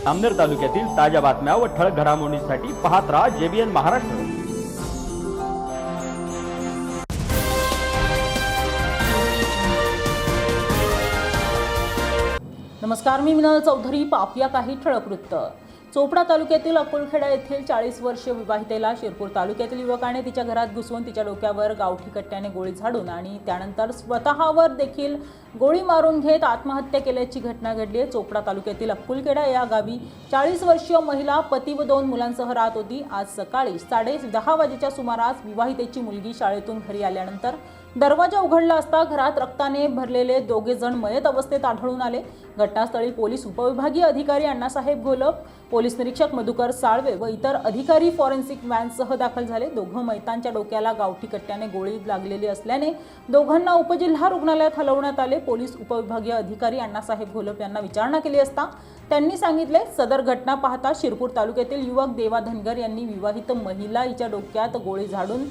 अमनेर तालुक्यातील ताज्या बातम्या व ठळक घडामोडींसाठी पाहत राहा JBN महाराष्ट्र। नमस्कार, मी मिनल चौधरी। पाहूया काही ठळक वृत्त। चोपडा तालुक्यातील अकुलखेडा येथील 40 वर्षीय विवाहितेला शिरपूर तालुक्यातील युवकाने तिच्या घरात घुसवून तिच्या डोक्यावर गावठी कट्ट्याने गोळी झाडून आणि त्यानंतर स्वतःवर देखील गोळी मारून घेत आत्महत्या केल्याची घटना घडली आहे। चोपडा तालुक्यातील अकुलखेडा या गावी 40 वर्षीय महिला पती व 2 मुलांसह राहत होती। आज सकाळी 10:30 वाजेच्या सुमारास विवाहितेची मुलगी शाळेतून घरी आल्यानंतर दरवाजा उघडला असता घरात रक्ताने भरलेले 2 जण मयत अवस्थेत आढळून आले। घटनास्थळी पोलीस उपविभागीय अधिकारी अण्णासाहेब घोलप, पोलीस निरीक्षक मधुकर साळवे व इतर अधिकारी फॉरेन्सिक व्हॅनसह दाखल झाले। दोघं मयतांच्या डोक्याला गावठी कट्ट्याने गोळी लागलेली असल्याने दोघांना उपजिल्हा रुग्णालयात हलवण्यात आले। पोलीस उपविभागीय अधिकारी अण्णासाहेब घोलप यांना विचारणा केली असता त्यांनी सांगितले, सदर घटना पाहता शिरपूर तालुक्यातील युवक देवा धनगर यांनी विवाहित महिला हिच्या डोक्यात गोळी झाडून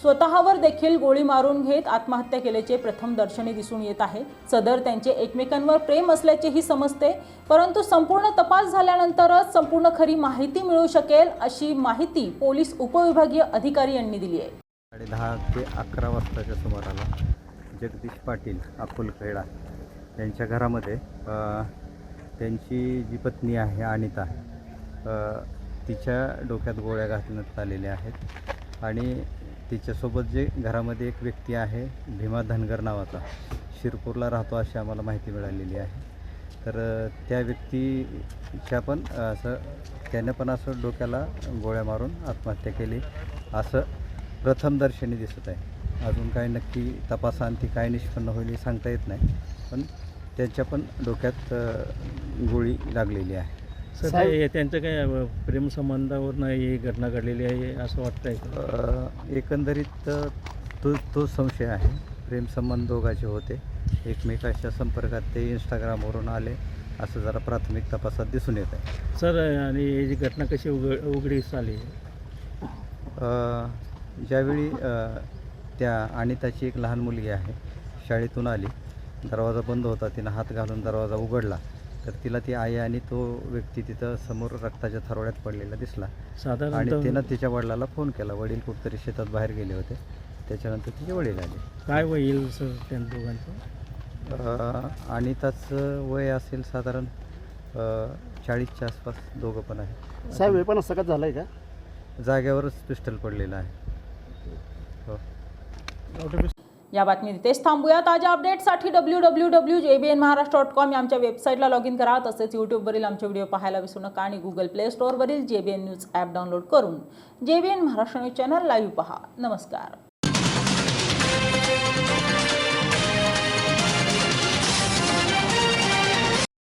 स्वतःवर देखील गोळी मारून घेत आत्महत्या केल्याचे प्रथम दर्शनी दिसून येत आहे। सदर त्यांचे एकमेकांवर प्रेम असल्याचेही समजते, परंतु संपूर्ण तपास झाल्यानंतरच संपूर्ण खरी माहिती मिळू शकेल, अशी माहिती पोलीस उपविभागीय अधिकारी यांनी दिली आहे। 10:30 ते 11 वाजताच्या सुमाराला जगदीश पाटील अकुलखेडा यांच्या घरामध्ये त्यांची जी पत्नी आहे अनिता, तिच्या डोक्यात गोळ्या घालण्यात आलेल्या आहेत आणि तिच्यासोबत जे घरामध्ये एक व्यक्ती आहे भीमा धनगर नावाचा, शिरपूरला राहतो अशी आम्हाला माहिती मिळालेली आहे। तर त्या व्यक्तीच्या पण त्याने पण असं डोक्याला गोळ्या मारून आत्महत्या केली असं प्रथमदर्शनी दिसत आहे। अजून काय नक्की तपासांती काय निष्पन्न होईल हे सांगता येत नाही, पण त्यांच्या पण डोक्यात गोळी लागलेली आहे। सर, त्यांचं काय प्रेमसंबंधावरून ही घटना घडलेली आहे असं वाटतंय? एकंदरीत तो संशय आहे। प्रेमसंबंध दोघांचे होते, एकमेकाच्या संपर्कात ते इंस्टाग्रामवरून आले असं जरा प्राथमिक तपासात दिसून येत आहे। सर, आणि ही जी घटना कशी उघडीस आली? ज्यावेळी त्या अनिताची एक लहान मुलगी आहे शाळेतून आली, दरवाजा बंद होता, तिनं हात घालून दरवाजा उघडला तर तिला ती आई आणि तो व्यक्ती तिथं समोर रक्ताच्या थरोड्यात पडलेला दिसला साधारण, आणि तिनं तिच्या वडिलाला फोन केला। वडील कुठतरी शेतात बाहेर गेले होते, त्याच्यानंतर तिचे वडील आले। काय वय येईल सर त्या दोघांचं? अनिताचं वय असेल साधारण 40च्या आसपास, दोघं पण आहे। साहेब, हे पण असं का झालं आहे का? जागेवरच पिस्टल पडलेलं आहे। हो। या बातमी इथेच थांबूया। ताज्या अपडेट्ससाठी www.jbnmaharashtra.com या आमच्या वेबसाईटला लॉग इन करा। तसेच यूट्यूबवरील आमचे व्हिडिओ पाहायला विसरू नका आणि गुगल प्ले स्टोअरवरील JBN न्यूज ॲप डाउनलोड करून JBN Maharashtra news channel live पहा। नमस्कार।